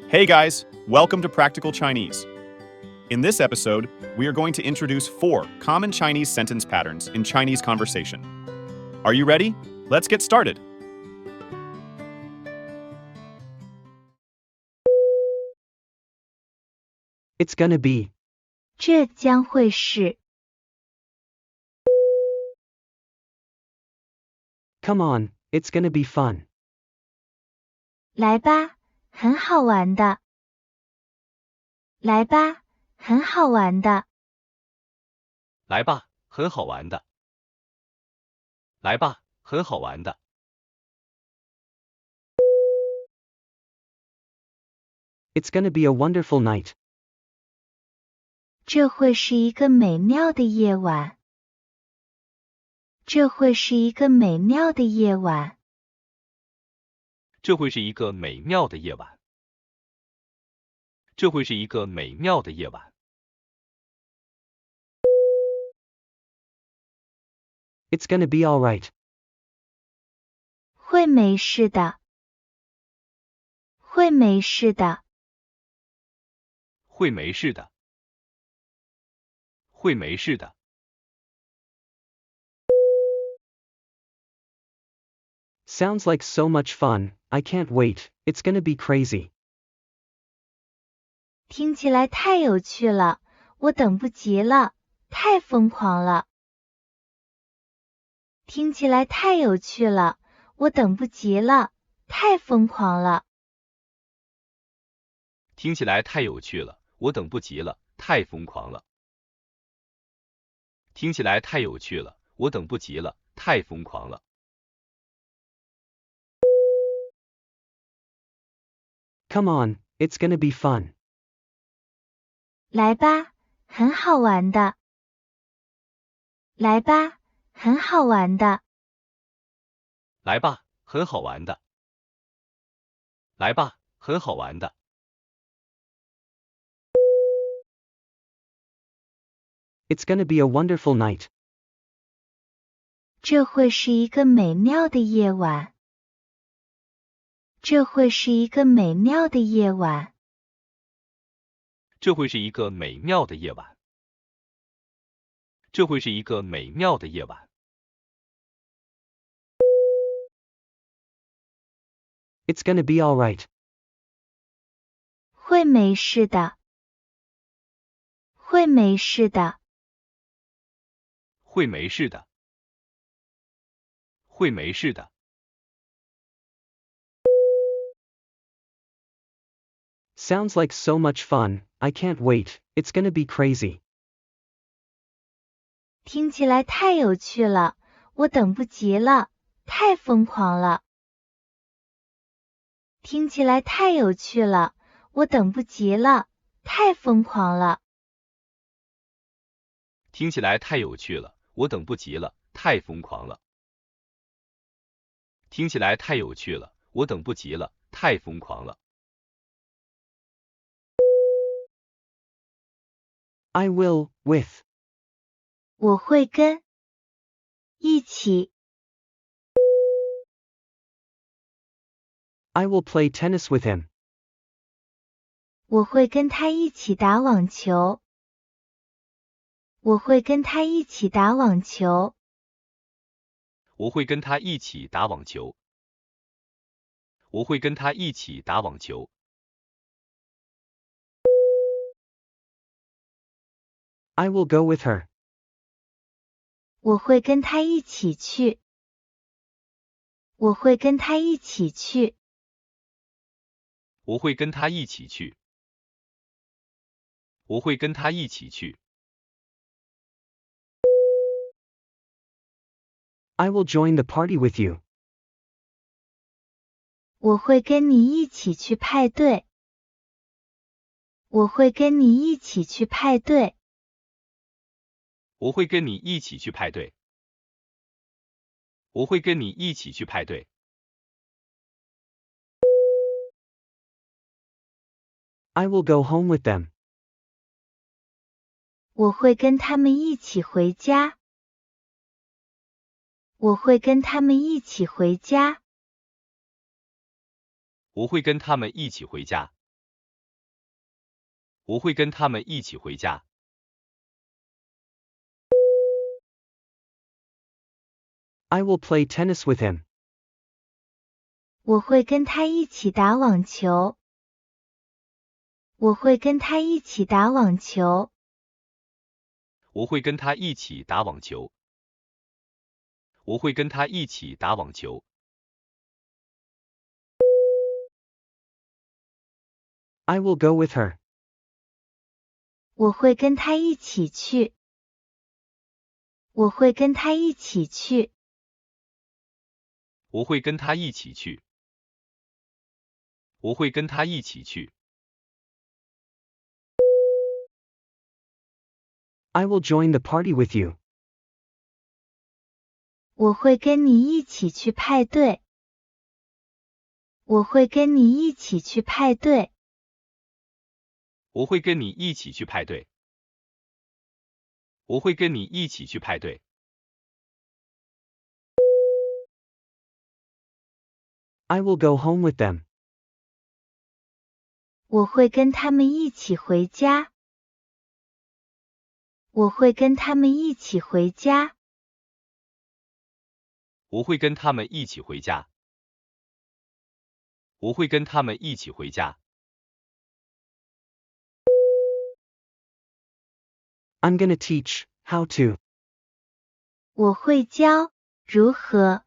Hey guys, welcome to Practical Chinese. In this episode, we are going to introduce 4 common Chinese sentence patterns in Chinese conversation. Are you ready? Let's get started. It's gonna be. 这将会是。 Come on, it's gonna be fun. 来吧，很好玩的。来吧，很好玩的。来吧，很好玩的。来吧，很好玩的。It's gonna be a wonderful night. 这会是一个美妙的夜晚。这会是一个美妙的夜晚。这会是一个美妙的夜晚。这会是一个美妙的夜晚。It's gonna be alright. 会没事的。会没事的。会没事的。会没事的。Sounds like so much fun, I can't wait, it's gonna be crazy. 听起来太有趣了，我等不及了，太疯狂了。听起来太有趣了，我等不及了，太疯狂了。听起来太有趣了，我等不及了，太疯狂了。听起来太有趣了，我等不及了，太疯狂了。Come on, it's gonna be fun. 来吧，很好玩的。来吧，很好玩的。来吧，很好玩的。来吧，很好玩的。It's gonna be a wonderful night. 这会是一个美妙的夜晚。这会是一个美妙的夜晚。这会是一个美妙的夜晚。这会是一个美妙的夜晚。It's gonna be alright. 会没事的。会没事的。会没事的。会没事的。Sounds like so much fun, I can't wait, it's gonna be crazy. 听起来太有趣了，我等不及了，太疯狂了。听起来太有趣了，我等不及了，太疯狂了。听起来太有趣了，我等不及了，太疯狂了。听起来太有趣了，我等不及了，太疯狂了。I will, with. 我会跟。一起。I will play tennis with him. 我会跟他一起打网球。我会跟他一起打网球。我会跟他一起打网球。我会跟他一起打网球。I will go with her. 我会跟他一起去。我会跟他一起去。我会跟他一起去。我会跟他一起去。I will join the party with you. 我会跟你一起去派对。我会跟你一起去派对。我会跟你一起去派对。我会跟你一起去派对。I will go home with them. 我会跟他们一起回家。我会跟他们一起回家。我会跟他们一起回家。我会跟他们一起回家。I will play tennis with him. 我会跟他一起打网球。我会跟他一起打网球。我会跟他一起打网球。我会跟他一起打网球。I will go with her. 我会跟他一起去。我会跟他一起去。我会跟他一起去。我会跟他一起去。I will join the party with you. 我会跟你一起去派对。我会跟你一起去派对。我会跟你一起去派对。我会跟你一起去派对。I will go home with them. 我会跟他们一起回家。我会跟他们一起回家。我会跟他们一起回家。我会跟他们一起回家。I'm gonna teach how to. 我会教如何。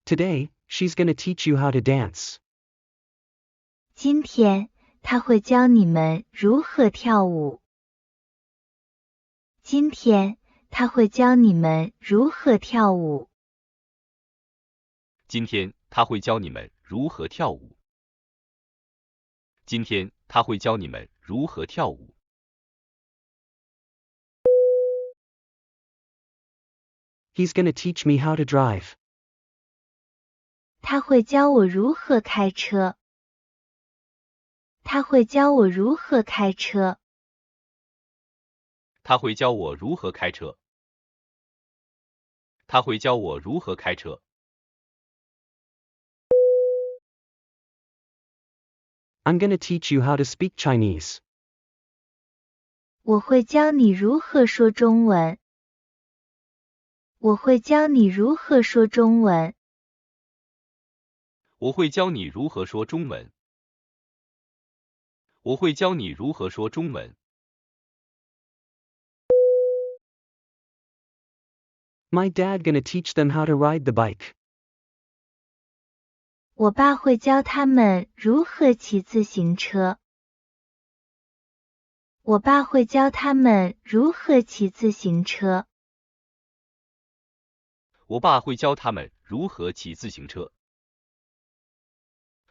Today, she's gonna teach you how to dance. 今天他会教你们如何跳舞。今天他会教你们如何跳舞。今天他会教你们如何跳舞。今天他会教你们如何跳舞。He's gonna teach me how to drive. 他会教我如何开车。他会教我如何开车。他会教我如何开车。他会教我如何开车。I'm gonna teach you how to speak Chinese. 我会教你如何说中文。我会教你如何说中文。我会教你如何说中文。我会教你如何说中文。My dad gonna teach them how to ride the bike. 我爸会教他们如何骑自行车。我爸会教他们如何骑自行车。我爸会教他们如何骑自行车。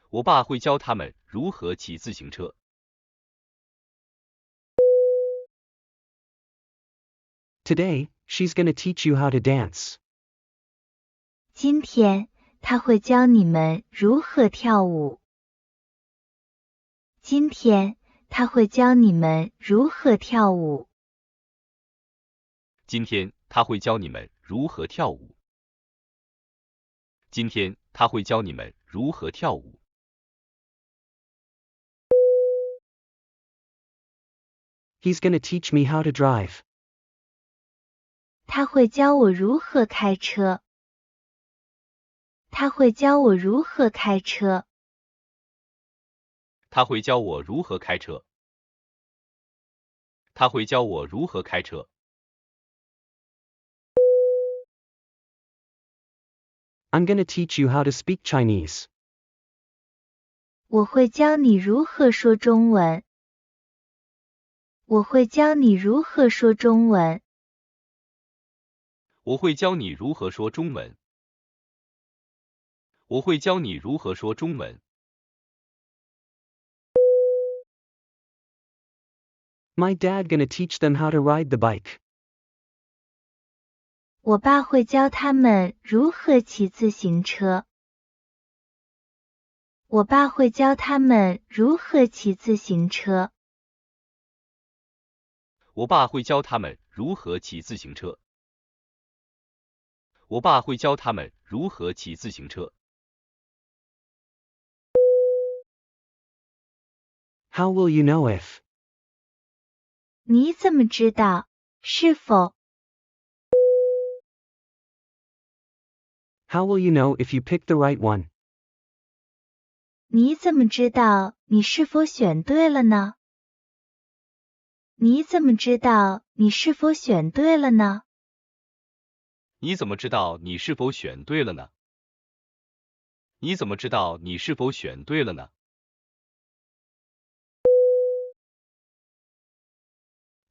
我爸会教他们如何骑自行车。Today, she's gonna teach you how to dance. 今天他会教你们如何跳舞。今天他会教你们如何跳舞。今天他会教你们如何跳舞。今天他会教你们如何跳舞。He's gonna teach me how to drive. 他会教我如何开车。他会教我如何开车。他会教我如何开车。他会教我如何开车。I'm gonna teach you how to speak Chinese. 我会教你如何说中文。我会教你如何说中文。我会教你如何说中文。我会教你如何说中文。My dad gonna teach them how to ride the bike. 我爸会教他们如何骑自行车。我爸会教他们如何骑自行车。我爸会教他们如何骑自行车。我爸会教他们如何骑自行车。How will you know if? 你怎么知道？是否？ How will you know if you pick the right one? 你怎么知道你是否选对了呢？你怎么知道你是否选对了呢？你怎么知道你是否选对了呢？你怎么知道你是否选对了呢？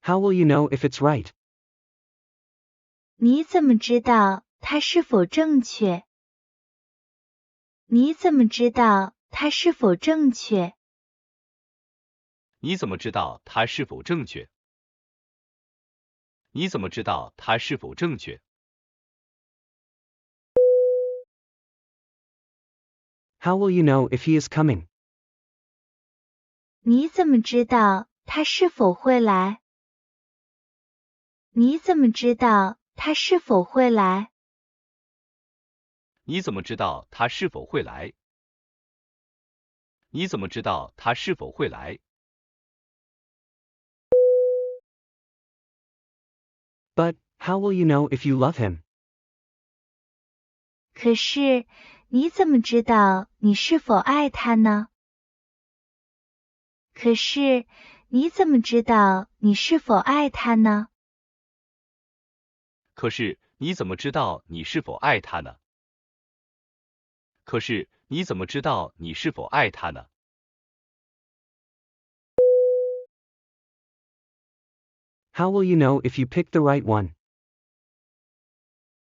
How will you know if it's right? 你怎么知道它是否正确？你怎么知道它是否正确？你怎么知道它是否正确？你怎么知道它是否正确？ How will you know if he is coming? 你怎么知道他是否会来？你怎么知道他是否会来？你怎么知道他是否会来？你怎么知道他是否会来？ But, how will you know if you love him? 可是，你怎么知道你是否爱他呢？可是，你怎么知道你是否爱他呢？可是你怎么知道你是否爱他呢？可是你怎么知道你是否爱他呢？ How will you know if you pick the right one?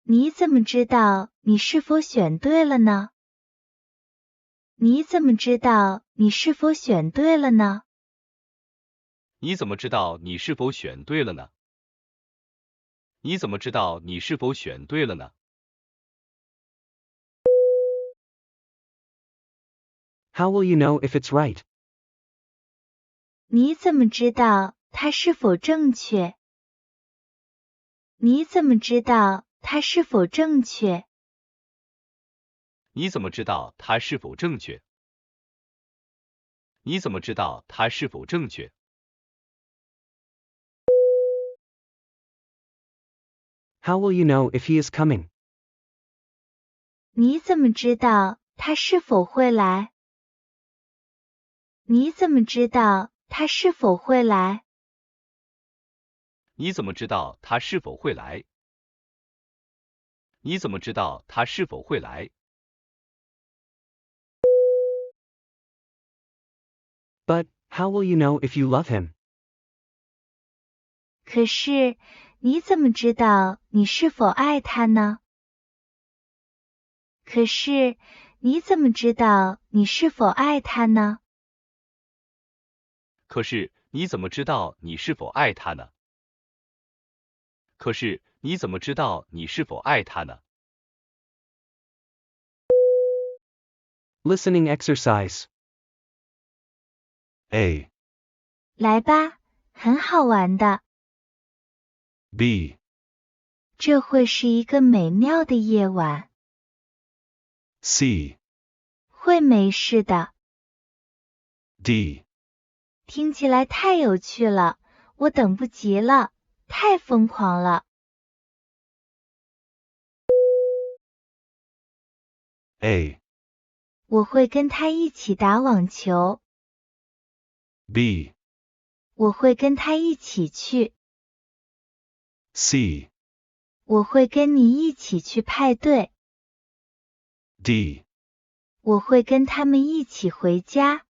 你怎么知道你是否选对了呢？你怎么知道你是否选对了呢？你怎么知道你是否选对了呢？你怎么知道你是否选对了呢？ How will you know if it's right? 你怎么知道它是否正确？你怎么知道它是否正确？你怎么知道它是否正确？你怎么知道它是否正确？ How will you know if he is coming? 你怎么知道他是否会来？你怎么知道他是否会来？你怎么知道他是否会来？你怎么知道他是否会来？ But, how will you know if you love him? 可是，你怎么知道你是否爱他呢？可是，你怎么知道你是否爱他呢？可是你怎么知道你是否爱他呢？可是你怎么知道你是否爱他呢？ Listening exercise. A, 来吧，很好玩的， B, 这会是一个美妙的夜晚， C, 会没事的。 D, 听起来太有趣了，我等不及了，太疯狂了。 A, 我会跟他一起打网球， B, 我会跟他一起去， C, 我会跟你一起去派对， D, 我会跟他们一起回家。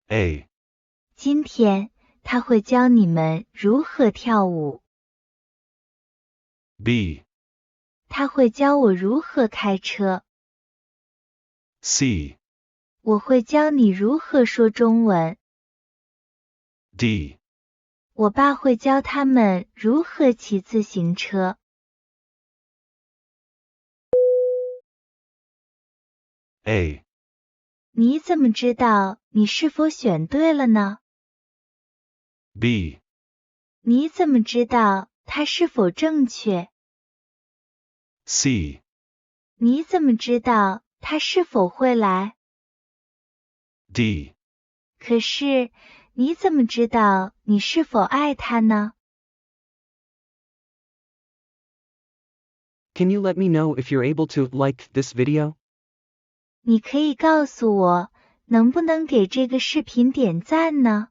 A, 今天，他会教你们如何跳舞， B, 他会教我如何开车， C, 我会教你如何说中文， D, 我爸会教他们如何骑自行车。 A, 你怎么知道你是否选对了呢？ B, 你怎么知道它是否正确？ C, 你怎么知道他是否会来？ D. 可是，你怎么知道你是否爱他呢？ Can you let me know if you're able to like this video? 你可以告诉我，能不能给这个视频点赞呢？